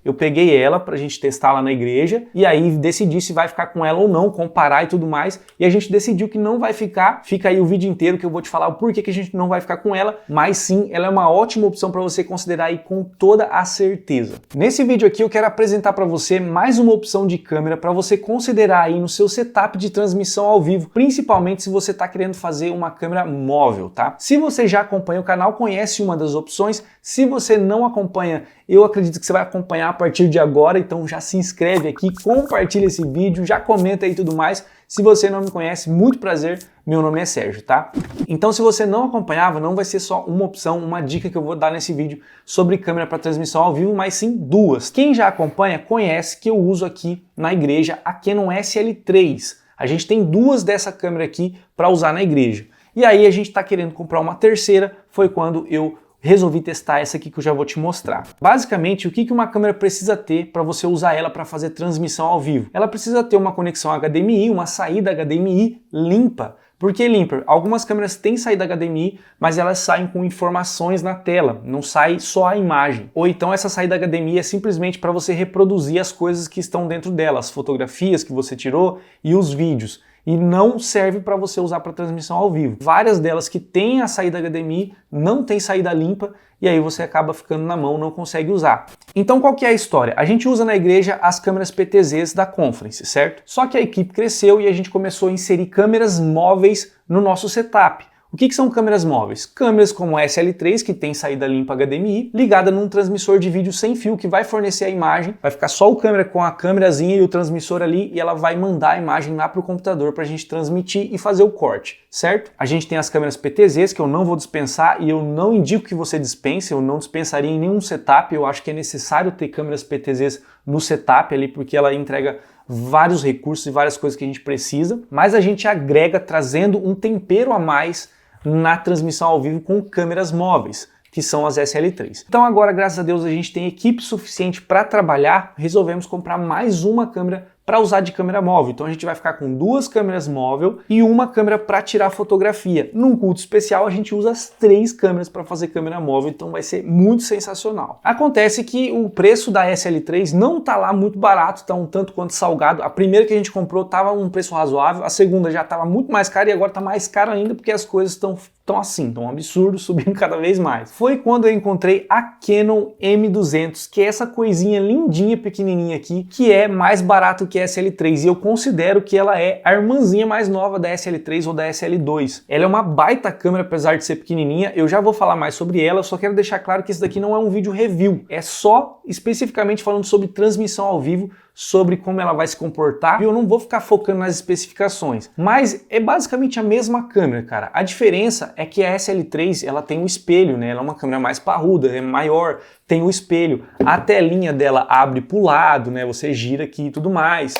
eu peguei ela pra gente testar lá na igreja e aí decidir se vai ficar com ela ou não, comparar e tudo mais. E a gente decidiu que não vai ficar. Fica aí o vídeo inteiro que eu vou te falar o porquê que a gente não vai ficar com ela, mas sim, ela é uma ótima opção para você considerar aí com toda a certeza. Nesse vídeo aqui eu quero apresentar para você mais uma opção de câmera para você considerar aí no seu setup de transmissão ao vivo, principalmente se você está querendo fazer uma câmera móvel, tá? Se você já acompanha o canal, conhece uma das opções. Se você não acompanha, eu acredito que você vai acompanhar a partir de agora, então já se inscreve aqui, compartilha esse vídeo, já comenta aí tudo mais. Se você não me conhece, muito prazer, meu nome é Sérgio, tá? Então se você não acompanhava, não vai ser só uma opção, uma dica que eu vou dar nesse vídeo sobre câmera para transmissão ao vivo, mas sim duas. Quem já acompanha conhece que eu uso aqui na igreja a Canon SL3. A gente tem duas dessa câmera aqui para usar na igreja. E aí a gente está querendo comprar uma terceira, foi quando eu resolvi testar essa aqui que eu já vou te mostrar. Basicamente, o que uma câmera precisa ter para você usar ela para fazer transmissão ao vivo? Ela precisa ter uma conexão HDMI, uma saída HDMI limpa. Por que limpa? Algumas câmeras têm saída HDMI, mas elas saem com informações na tela, não sai só a imagem. Ou então essa saída HDMI é simplesmente para você reproduzir as coisas que estão dentro dela, as fotografias que você tirou e os vídeos. E não serve para você usar para transmissão ao vivo. Várias delas que têm a saída HDMI não tem saída limpa e aí você acaba ficando na mão, não consegue usar. Então qual que é a história? A gente usa na igreja as câmeras PTZs da Conference, certo? Só que a equipe cresceu e a gente começou a inserir câmeras móveis no nosso setup. O que são câmeras móveis? Câmeras como a SL3, que tem saída limpa HDMI, ligada num transmissor de vídeo sem fio que vai fornecer a imagem, vai ficar só o câmera com a câmerazinha e o transmissor ali e ela vai mandar a imagem lá para o computador para a gente transmitir e fazer o corte, certo? A gente tem as câmeras PTZs que eu não vou dispensar e eu não indico que você dispense, eu não dispensaria em nenhum setup, eu acho que é necessário ter câmeras PTZs no setup ali porque ela entrega vários recursos e várias coisas que a gente precisa, mas a gente agrega trazendo um tempero a mais na transmissão ao vivo com câmeras móveis, que são as SL3. Então agora, graças a Deus, a gente tem equipe suficiente para trabalhar, resolvemos comprar mais uma câmera para usar de câmera móvel. Então a gente vai ficar com duas câmeras móveis e uma câmera para tirar fotografia. Num culto especial a gente usa as três câmeras para fazer câmera móvel, então vai ser muito sensacional. Acontece que o preço da SL3 não tá lá muito barato, tá um tanto quanto salgado. A primeira que a gente comprou tava um preço razoável, a segunda já tava muito mais cara e agora tá mais caro ainda porque as coisas estão assim, tão absurdo, subindo cada vez mais. Foi quando eu encontrei a Canon M200, que é essa coisinha lindinha, pequenininha aqui, que é mais barato que a SL3 e eu considero que ela é a irmãzinha mais nova da SL3 ou da SL2. Ela é uma baita câmera, apesar de ser pequenininha, eu já vou falar mais sobre ela, só quero deixar claro que esse daqui não é um vídeo review, é só especificamente falando sobre transmissão ao vivo, sobre como ela vai se comportar, e eu não vou ficar focando nas especificações, mas é basicamente a mesma câmera, cara. A diferença é que a SL3 ela tem um espelho, né? Ela é uma câmera mais parruda, é maior, tem o espelho, a telinha dela abre pro lado, né? Você gira aqui e tudo mais.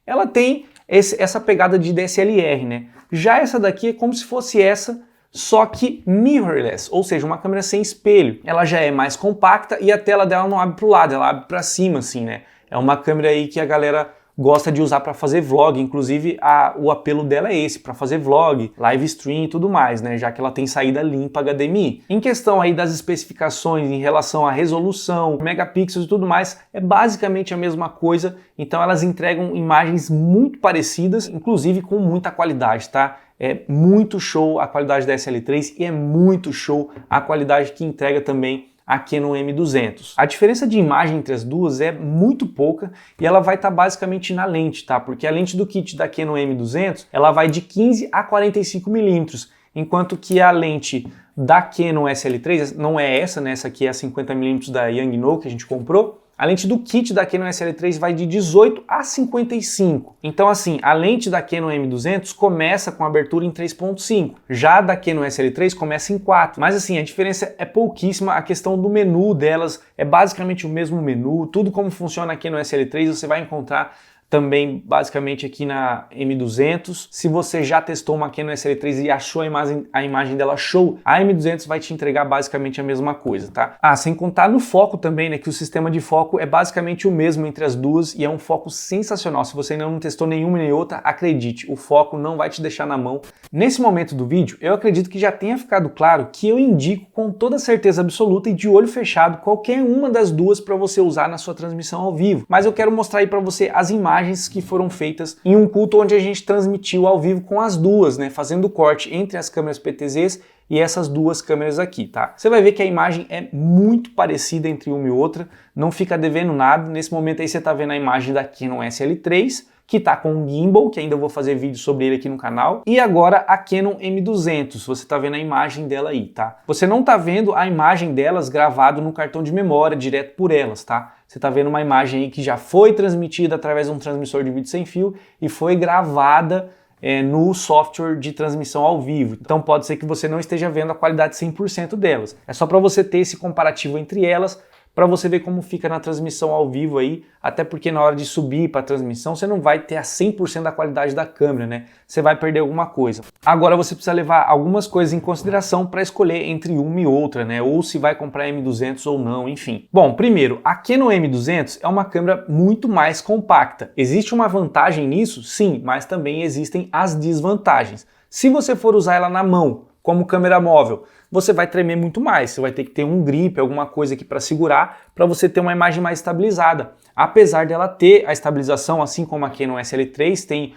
Ela tem essa pegada de DSLR, né? Já essa daqui é como se fosse essa, só que mirrorless, ou seja, uma câmera sem espelho. Ela já é mais compacta e a tela dela não abre pro lado, ela abre para cima, assim, né? É uma câmera aí que a galera gosta de usar para fazer vlog, inclusive o apelo dela é esse, para fazer vlog, live stream e tudo mais, né, já que ela tem saída limpa HDMI. Em questão aí das especificações em relação à resolução, megapixels e tudo mais, é basicamente a mesma coisa, então elas entregam imagens muito parecidas, inclusive com muita qualidade, tá? É muito show a qualidade da SL3 e é muito show a qualidade que entrega também a Canon M200. A diferença de imagem entre as duas é muito pouca e ela vai estar basicamente na lente, tá? Porque a lente do kit da Canon M200, ela vai de 15 a 45 mm, enquanto que a lente da Canon SL3, não é essa, né? Essa aqui é a 50 mm da Yangno que a gente comprou. A lente do kit da Canon SL3 vai de 18 a 55. Então assim, a lente da Canon M200 começa com abertura em 3.5. Já a da Canon SL3 começa em 4. Mas assim, a diferença é pouquíssima. A questão do menu delas é basicamente o mesmo menu. Tudo como funciona aqui no SL3 você vai encontrar também basicamente aqui na M200. Se você já testou uma Canon SL3 e achou a imagem dela show, a M200 vai te entregar basicamente a mesma coisa, tá? Sem contar no foco também, né, que o sistema de foco é basicamente o mesmo entre as duas e é um foco sensacional. Se você ainda não testou nenhuma nem outra, acredite, o foco não vai te deixar na mão. Nesse momento do vídeo, eu acredito que já tenha ficado claro que eu indico com toda certeza absoluta e de olho fechado qualquer uma das duas para você usar na sua transmissão ao vivo. Mas eu quero mostrar aí para você as imagens que foram feitas em um culto onde a gente transmitiu ao vivo com as duas, né, fazendo o corte entre as câmeras PTZs e essas duas câmeras aqui, tá? Você vai ver que a imagem é muito parecida entre uma e outra, não fica devendo nada. Nesse momento aí você tá vendo a imagem da Canon SL3, que tá com um gimbal, que ainda vou fazer vídeo sobre ele aqui no canal, e agora a Canon M200, você tá vendo a imagem dela aí, tá? Você não tá vendo a imagem delas gravado no cartão de memória, direto por elas, tá? Você tá vendo uma imagem aí que já foi transmitida através de um transmissor de vídeo sem fio e foi gravada no software de transmissão ao vivo. Então pode ser que você não esteja vendo a qualidade 100% delas. É só para você ter esse comparativo entre elas, para você ver como fica na transmissão ao vivo aí, até porque na hora de subir para a transmissão você não vai ter a 100% da qualidade da câmera, né? Você vai perder alguma coisa. Agora você precisa levar algumas coisas em consideração para escolher entre uma e outra, né? Ou se vai comprar M200 ou não, enfim. Bom, primeiro, a Canon M200 é uma câmera muito mais compacta. Existe uma vantagem nisso? Sim, mas também existem as desvantagens. Se você for usar ela na mão, como câmera móvel, você vai tremer muito mais, você vai ter que ter um grip, alguma coisa aqui para segurar, para você ter uma imagem mais estabilizada. Apesar dela ter a estabilização, assim como a Canon SL3 tem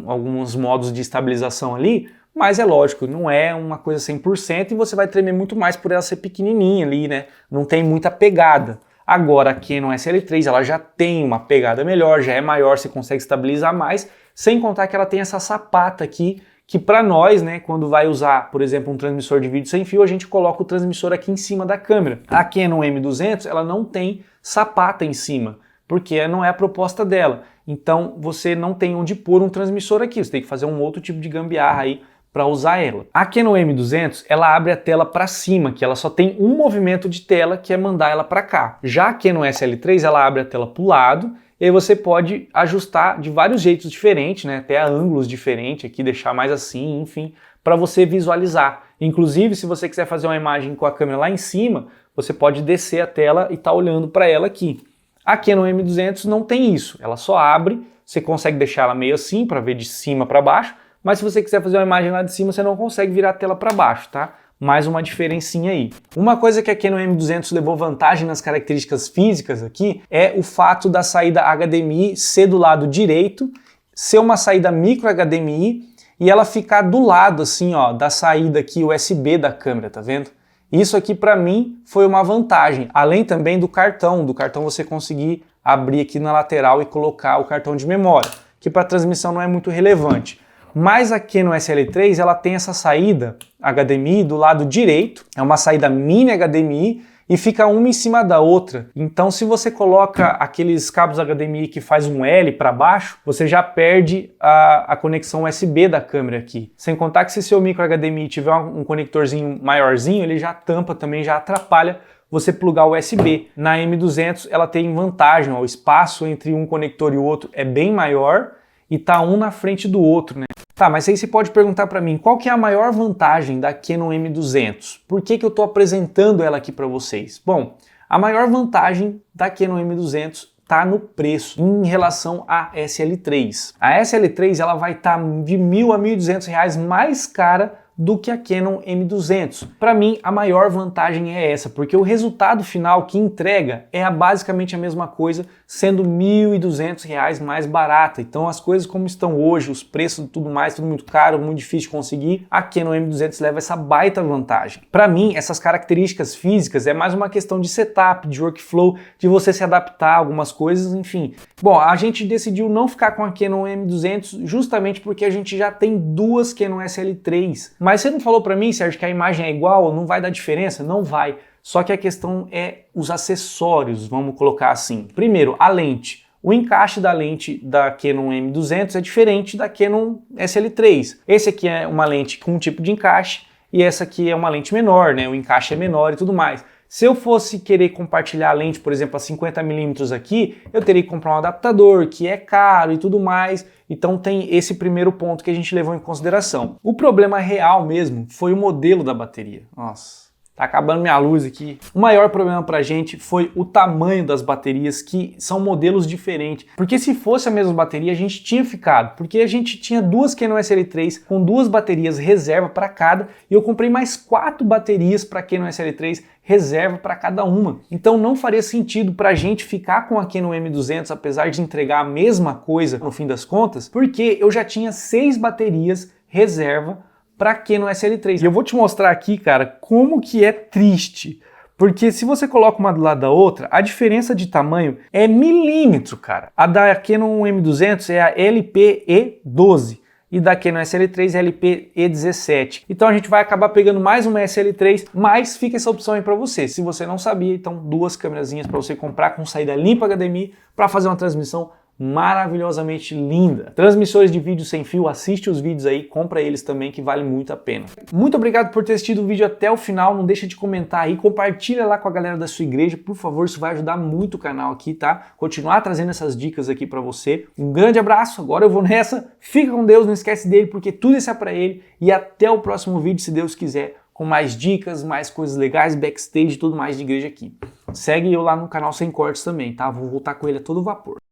alguns modos de estabilização ali, mas é lógico, não é uma coisa 100% e você vai tremer muito mais por ela ser pequenininha ali, né? Não tem muita pegada. Agora a Canon SL3 ela já tem uma pegada melhor, já é maior, você consegue estabilizar mais, sem contar que ela tem essa sapata aqui, que para nós, né, quando vai usar, por exemplo, um transmissor de vídeo sem fio, a gente coloca o transmissor aqui em cima da câmera. A Canon M200, ela não tem sapata em cima, porque não é a proposta dela. Então, você não tem onde pôr um transmissor aqui, você tem que fazer um outro tipo de gambiarra aí para usar ela. A Canon M200, ela abre a tela para cima, que ela só tem um movimento de tela, que é mandar ela para cá. Já a Canon SL3, ela abre a tela para o lado, e aí você pode ajustar de vários jeitos diferentes, né? Até ângulos diferentes aqui, deixar mais assim, enfim, para você visualizar. Inclusive, se você quiser fazer uma imagem com a câmera lá em cima, você pode descer a tela e estar olhando para ela aqui. A Canon M200 não tem isso, ela só abre, você consegue deixar ela meio assim para ver de cima para baixo, mas se você quiser fazer uma imagem lá de cima, você não consegue virar a tela para baixo, tá? Mais uma diferencinha aí. Uma coisa que a Canon M200 levou vantagem nas características físicas aqui é o fato da saída HDMI ser do lado direito, ser uma saída micro HDMI e ela ficar do lado assim, ó, da saída aqui USB da câmera, tá vendo? Isso aqui para mim foi uma vantagem, além também do cartão você conseguir abrir aqui na lateral e colocar o cartão de memória, que para transmissão não é muito relevante. Mas a Canon SL3 ela tem essa saída HDMI do lado direito, é uma saída mini HDMI e fica uma em cima da outra. Então se você coloca aqueles cabos HDMI que faz um L para baixo, você já perde a conexão USB da câmera aqui. Sem contar que se seu micro HDMI tiver um conectorzinho maiorzinho, ele já tampa também, já atrapalha você plugar o USB. Na M200 ela tem vantagem, ó, o espaço entre um conector e o outro é bem maior e tá um na frente do outro, né? Tá, mas aí você pode perguntar para mim, qual que é a maior vantagem da Canon M200? Por que eu tô apresentando ela aqui para vocês? Bom, a maior vantagem da Canon M200 tá no preço em relação à SL3. A SL3 ela vai estar de R$1.000 a R$1.200 mais cara do que a Canon M200. Para mim, a maior vantagem é essa, porque o resultado final que entrega é basicamente a mesma coisa, sendo R$1.200 mais barata. Então as coisas como estão hoje, os preços e tudo mais, tudo muito caro, muito difícil de conseguir, a Canon M200 leva essa baita vantagem. Para mim, essas características físicas é mais uma questão de setup, de workflow, de você se adaptar a algumas coisas, enfim. Bom, a gente decidiu não ficar com a Canon M200 justamente porque a gente já tem duas Canon SL3. Mas você não falou para mim, Sérgio, que a imagem é igual, não vai dar diferença? Não vai. Só que a questão é os acessórios, vamos colocar assim. Primeiro, a lente. O encaixe da lente da Canon M200 é diferente da Canon SL3. Esse aqui é uma lente com um tipo de encaixe e essa aqui é uma lente menor, né? O encaixe é menor e tudo mais. Se eu fosse querer compartilhar a lente, por exemplo, a 50mm aqui, eu teria que comprar um adaptador, que é caro e tudo mais. Então tem esse primeiro ponto que a gente levou em consideração. O problema real mesmo foi o modelo da bateria. Nossa, tá acabando minha luz aqui. O maior problema pra gente foi o tamanho das baterias, que são modelos diferentes. Porque se fosse a mesma bateria, a gente tinha ficado. Porque a gente tinha duas Canon SL3 com duas baterias reserva para cada, e eu comprei mais 4 baterias para Canon SL3 reserva para cada uma. Então não faria sentido para a gente ficar com a Canon M200, apesar de entregar a mesma coisa no fim das contas, porque eu já tinha 6 baterias reserva para Canon SL3. E eu vou te mostrar aqui, cara, como que é triste. Porque se você coloca uma do lado da outra, a diferença de tamanho é milímetro, cara. A da Canon M200 é a LPE12 e da Canon SL3 é a LPE17. Então a gente vai acabar pegando mais uma SL3, mas fica essa opção aí para você. Se você não sabia, então 2 câmerazinhas para você comprar com saída limpa HDMI para fazer uma transmissão maravilhosamente linda. Transmissores de vídeo sem fio, assiste os vídeos aí, compra eles também que vale muito a pena. Muito obrigado por ter assistido o vídeo até o final, não deixa de comentar aí, compartilha lá com a galera da sua igreja, por favor, isso vai ajudar muito o canal aqui, tá? Continuar trazendo essas dicas aqui pra você. Um grande abraço, agora eu vou nessa, fica com Deus, não esquece dele, porque tudo isso é pra ele, e até o próximo vídeo, se Deus quiser, com mais dicas, mais coisas legais, backstage e tudo mais de igreja aqui. Segue eu lá no canal Sem Cortes também, tá? Vou voltar com ele a todo vapor.